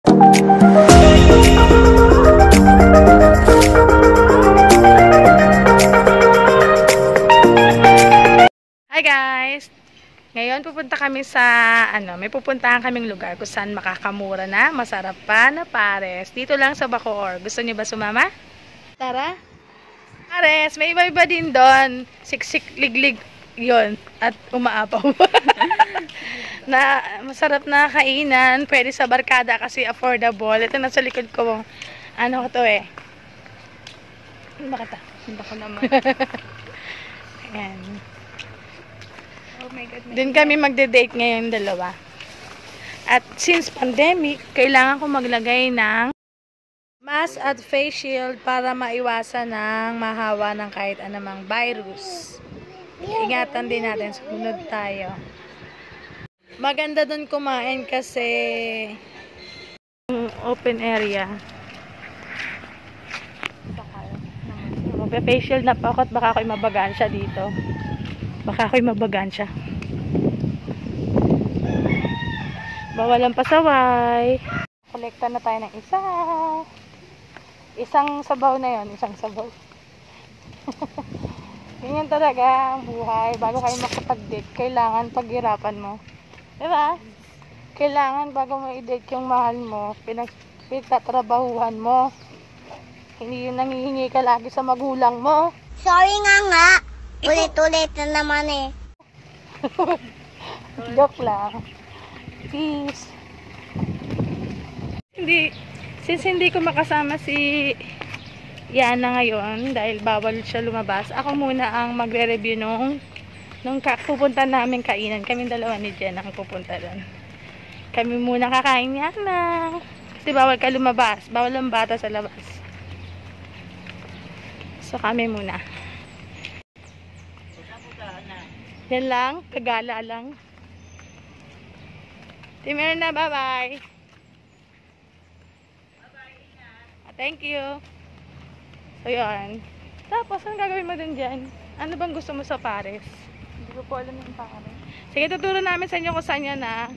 Hi guys! Ngayon pupunta kami sa may pupuntahan kaming lugar kung saan makakamura na, masarap pa na pares. Dito lang sa Bacoor. Gusto niyo ba sumama? Tara! Pares! May iba-iba din doon. Siksik, liglig yon at umaapaw. Na masarap na kainan. Pwede sa barkada kasi affordable. Ito nasa likod ko. Ano ko to eh? Bakit? Hindi ko naman. Ayan. Oh my God, doon kami magde-date ngayon dalawa. At since pandemic, kailangan ko maglagay ng mask at face shield para maiwasan ng mahawa ng kahit anumang virus. Ingatan din natin, sumunod tayo. Maganda doon kumain kasi open area. Mag-face shield na pa ako at baka ako'y mabagansya dito. Baka ako'y mabagansya. Bawalan pasaway. Kolekta na tayo ng isa. Isang sabaw na yon, isang sabaw. Ganyan talaga ang buhay. Bago kayo makapag-date, kailangan paghirapan mo. Diba? Kailangan bago mo i-date yung mahal mo, pinagtatrabahuhan mo. Hindi yung nangihingi ka lagi sa magulang mo. Sorry nga. Ulit-ulit na naman eh. Joke lang. Peace. Since hindi ko makasama si Yana ngayon dahil bawal siya lumabas, ako muna ang magre-review nung pupunta namin kainan. Kaming dalawa ni Jen ang pupunta doon. Kami muna kakain ni Yana. Kasi bawal ka lumabas. Bawal ang bata sa labas. So kami muna. Yan lang, kagala lang. Timir na, bye-bye. Thank you. So, yun. Tapos, anong gagawin mo dun dyan? Ano bang gusto mo sa Pares? Hindi ko po alam yung Pares. Sige, tuturo namin sa inyo kung saan yan na.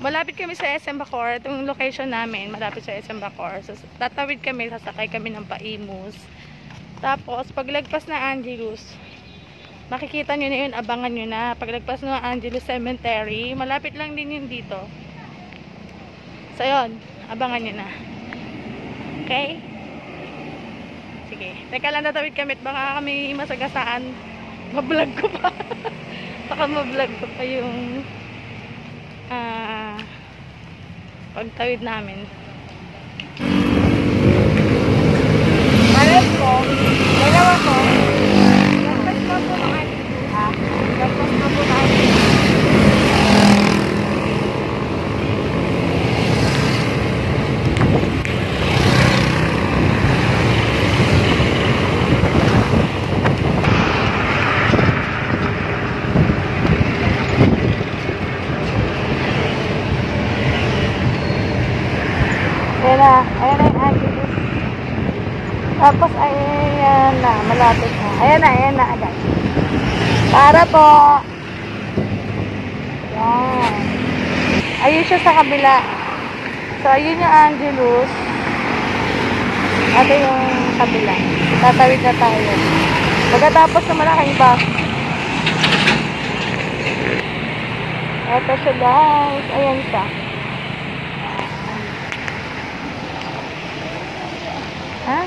Malapit kami sa SM Bacoor. Itong location namin, malapit sa SM Bacoor. So, tatawid kami, sasakay kami ng Paimus. Tapos, paglagpas na Angelus, makikita nyo na yun, abangan nyo na. Paglagpas ng Angelus Cemetery, malapit lang din yun dito. So, yun, abangan nyo na. Okay? Sige. Teka lang, tatawid kami at baka kami masagasaan. Mablog ko pa. Baka mablog ko pa yung pagtawid namin. Pares ko. Dalawa ko. Lagpas mo po ng ating buha. Lagpas mo po ng ating buha. Ayan na yung Angelus. Tapos ayan na, malapit na. Ayan na agad. Para po. Yan. Ayun siya sa kabila. So ayun yung Angelus. Ito yung kabila. Tatawid na tayo. Pagkatapos na malaking bus. Ito siya guys. Ayan siya. Ha?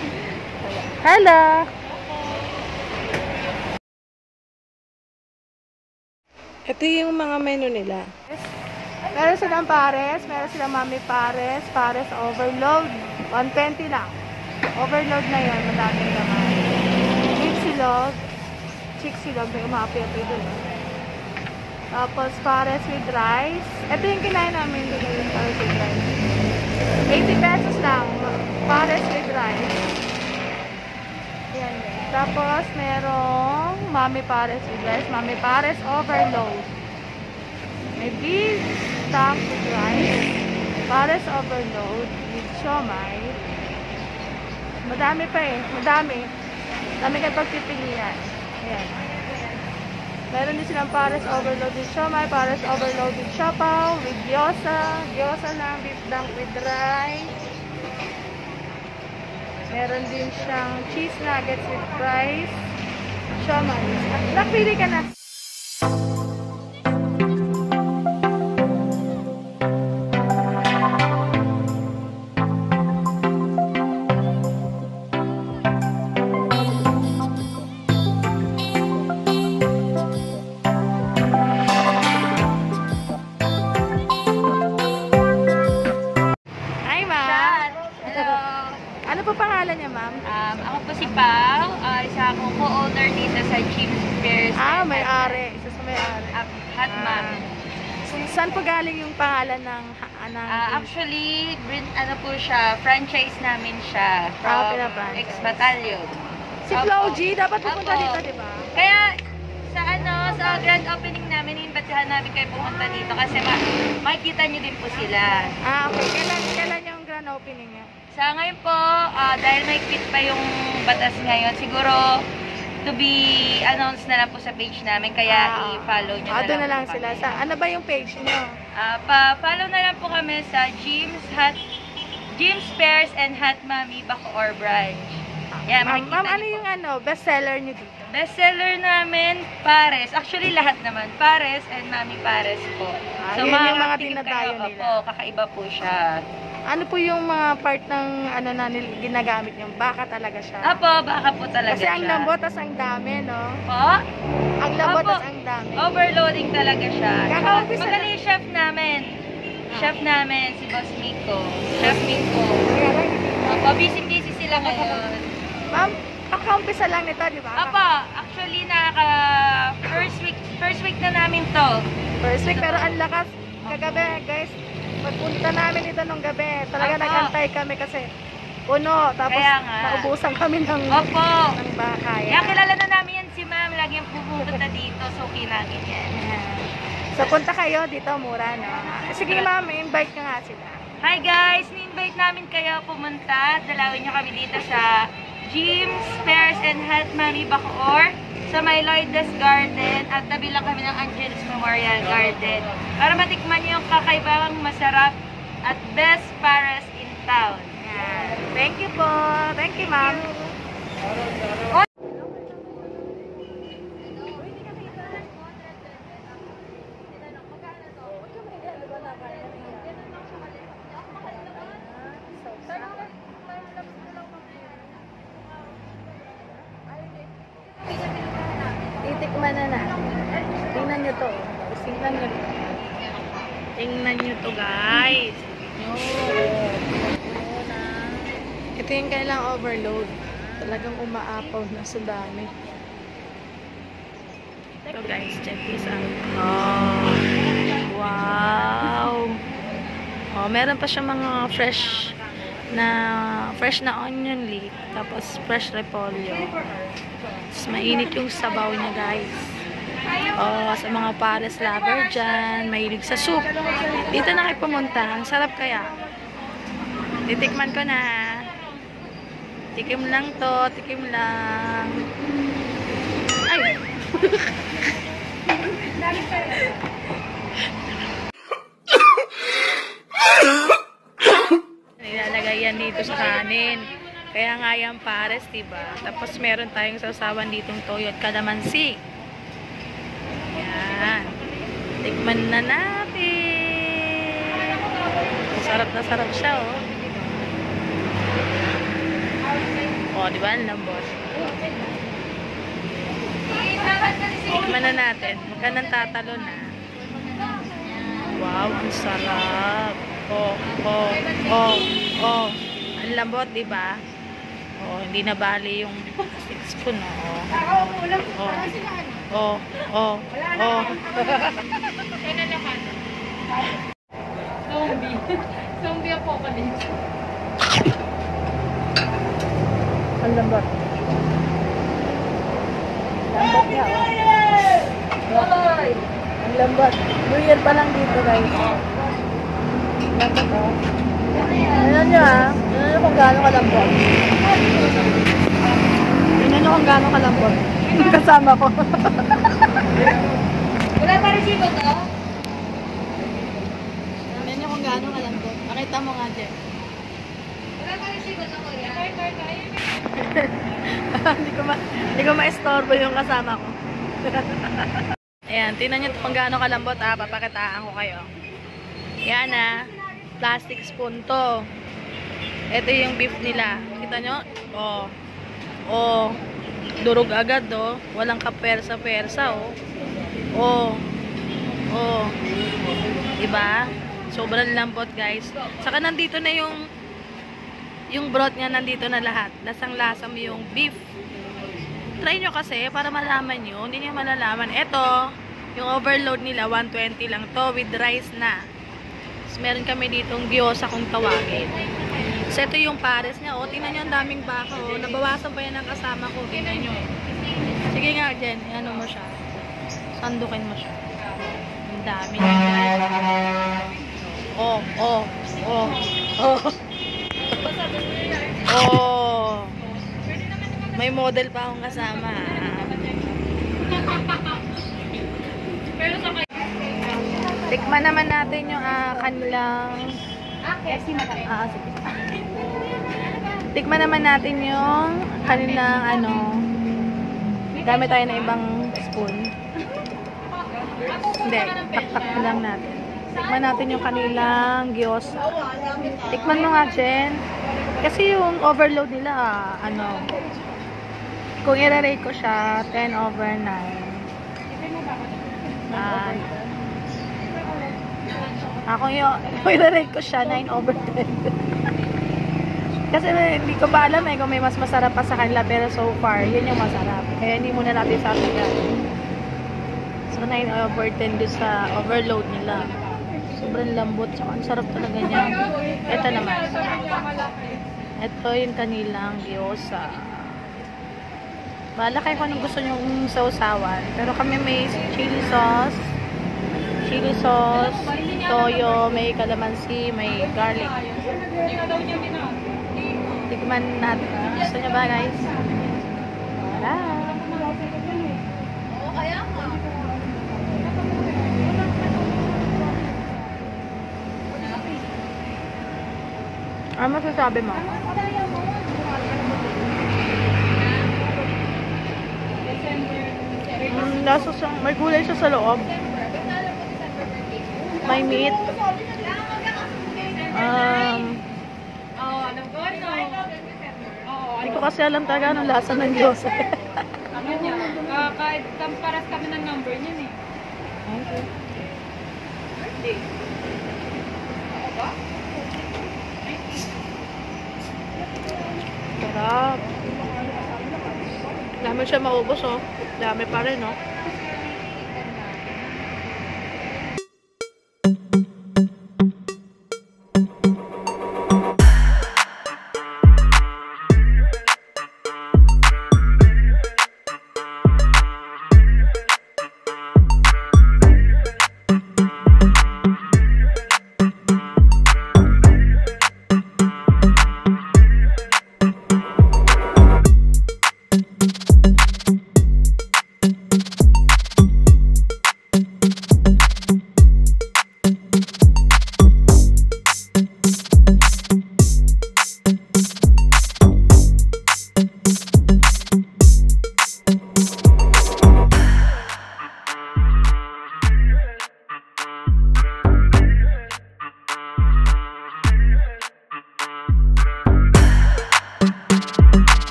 Hello! Ito yung mga menu nila. Meron silang Pares, meron silang Mami Pares, Pares Overload. 120 lang. Overload na yun, madaming naman. Beef silog, chick silog, may umapit doon. Tapos Pares with rice. Ito yung kinain namin doon yung Pares with rice. 80 pesos lang. Pares with rice. Ayan. Tapos, merong Mami Pares with rice. Mami Pares Overload. May beef stock with rice. Pares Overload with siomai. Madami pa eh. Madami. Dami kayo pagpipilian. Ayan. Meron din silang pares overloaded siomai, pares overloaded siopaw with gyoza. Gyoza lang, beef dunk with rice. Meron din siyang cheese nuggets with fries. Siomai. Nakpili ka na. Hi, ma'am. Hello. Ano po pangalan niya, ma'am? Ako po si Pao. Isa akong co-owner dito sa James Bears. May-ari. Isa sa may-ari. Hot Mami. Saan po galing yung pangalan ng Actually, ano po siya, franchise namin siya. From pina-franchise. ex-battalion. Si Flo G, dapat pupunta Opo. dito, di ba? Kaya, sa grand opening namin, imbatihan namin kayo pumunta dito kasi makikita niyo din po sila. Okay. Kailan yung grand opening niya? Sa ngayon po, dahil may quit pa yung batas ngayon, siguro to be announced na lang po sa page namin, kaya i-follow nyo Doon na lang po sila. kami. Ano ba yung page niyo? Pa-follow na lang po kami sa James Pears and Hot Mami Bacoor branch. Yeah, Ma'am, makikita ano niyo yung bestseller niyo dito? bestseller namin, pares. Actually, lahat naman. Pares and Mami Pares po. Yun yung mga tikim dinadayo kayo, nila. Opo, kakaiba po siya. Ano po yung mga part ng ginagamit niyo? Baka talaga siya. Apo, baka po talaga Kasi ang siya. lambot, tas ang dami, no? Po? Ang lambot, Opo. tas ang dami. Overloading talaga siya. Kakaumpisa Magaling yung chef namin. Chef namin, si Boss Miko. Chef Miko. Opo, busy sila ngayon. Ma'am, kakaumpisa lang nito, di ba? Opo, actually, first week na namin to. First week, pero ang lakas. Kagabi, guys, pagpunta namin dito nung gabi, talaga Opo. nagantay kami kasi puno. Tapos, Kaya nga. naubusan kami ng Opo. bakaya. Kaya kilala na namin yan si ma'am. Lagi yung pupunta dito. So, kinagin yan. So, punta kayo dito, mura, no? Sige, ma'am, invite ka nga sila. Hi guys! Ni-invite namin kayo pumunta. Dalawin nyo kami dito sa James Pears and Hot Mami Bacoor sa may Lloydas Garden at tabi lang kami ng Angeles Memorial Garden para matikman nyo yung kakaibang masarap at best pares in town. Yan. Thank you po. Thank you, ma'am. Titikman na natin. Tingnan nyo to. Tingnan nyo to. Tingnan nyo to, guys. Ito yung kailang overload. Talagang umaapaw na sa dami. So guys, check this out. Oh, wow. Oh, meron pa siya mga fresh na onion leek. Tapos fresh repolyo. Tapos mainit yung sabaw niya, guys. Oh, sa mga pares lover dyan, mahilig sa soup. Dito na kayo pumunta. Ang sarap kaya. Titikman ko na. Tikim lang to. Tikim lang. Ay! Nilalagay yan dito sa kanin. Kaya nga yan pares, diba? Tapos meron tayong sasawan ditong toyo at kalamansi. Yan. Tikman na natin. Sarap na sarap siya, oh. Oh, diba? Ang lambot. Tikman na natin. Huwag ka nang tatalo na. Wow, ang sarap. Oh, oh, oh, oh. Ang lambot, diba? Oh, hindi na bali yung 6 spoon, oh. Oh, oh, oh. Zombie apocalypse. Ang lambot. Lambot niya, oh. Ang lambot. New Year pa lang dito, guys. Lambot, oh. Tingnan nyo, ah. Tingnan nyo kung gaano kalambot. Tingnan nyo kung gaano kalambot. Kasama ko. Wala pa resibo to? Tignan nyo kung gaano kalambot. Pakita mo nga, Jen. Wala pa resibo to, kuya? Hindi ko ma-estorbo yung kasama ko. Ayan, tingnan nyo kung gaano kalambot papakitaan ko kayo. Yan plastic spoon to. Ito yung beef nila. Kita nyo? Oh, durog agad walang kapersa-persa diba? Sobrang lambot guys. Saka nandito na yung broth niya, nandito na lahat. Lasang-lasa mo yung beef. Try nyo kasi para malaman nyo. Hindi nyo malalaman. Ito, yung overload nila, 120 lang to with rice na. Tapos meron kami ditong gyoza kung tawagin. So ito yung pares niya. Tingnan nyo, ang daming baka. Nabawasan pa yan ng kasama ko. Tingnan nyo. Sige nga, Jen. Ano mo siya. Sandukin mo siya. Ang dami niya, guys. May model pa akong kasama. Tikman naman natin yung kanilang tikman naman natin yung kanilang gamit tayo na ibang spoon. Hindi, taktak lang natin. Tikman natin yung kanilang gyoza. Tikman mo nga, Jen. Kasi yung overload nila, kung i-rate ko siya, 10/9. Kung i-rate ko siya, 9/10. Kasi hindi ko ba alam kung may mas masarap pa sa kanila, pero so far, yun yung masarap. Kaya hindi muna natin sasabihan. So, 9/10 doon sa overload nila. Sobrang lambot. So, ang sarap talaga niya. Ito naman. Ito yung kanilang gyoza. Bahala kayo kung anong gusto nyong sausawan. Pero kami may chili sauce, toyo, may kalamansi, may garlic. Tikman natin. Gusto nyo ba, guys? Tara! Ano masasabi mo? May gulay siya sa loob. May meat. Hindi ko kasi alam talaga anong lasa ng gyoza. Kahit paras kami ng number niyan eh. Okay. Sarap. Dami siya maubos Dami pa rin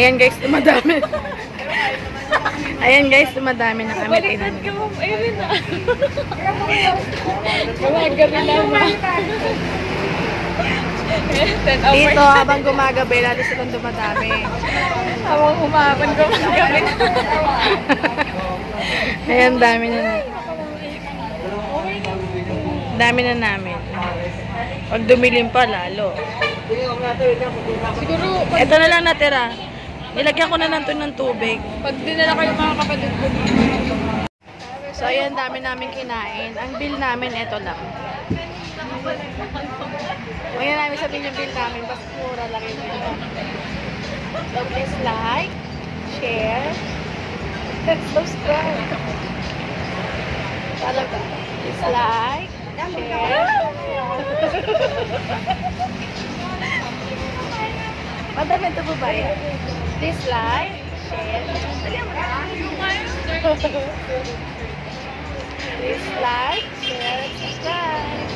Ayan guys, dumadami. Ayan guys, dumadami na kami. Baliktad ka mo. Ayun na. Gumagabi na ma. 10 hours. Dito, habang gumagabi, lalo silang dumadami. Habang humabang gumagabi na. Ayan, dami na na. Dami na namin. Pag dumilim pa, lalo. Siguro, Ito na lang natira. Nilagyan ko na lang to ng tubig. pag dinala kayo mga kapatid ko dito. So, ayan, dami namin kinain. Ang bill namin, ito lang. Huwag na namin sabihin yung bill namin. Basta mura lang yung bill namin. So, please like, share, and subscribe. Talaga. Please like, share. Madami ito po ba yan? Please like, share. Please like, share, subscribe.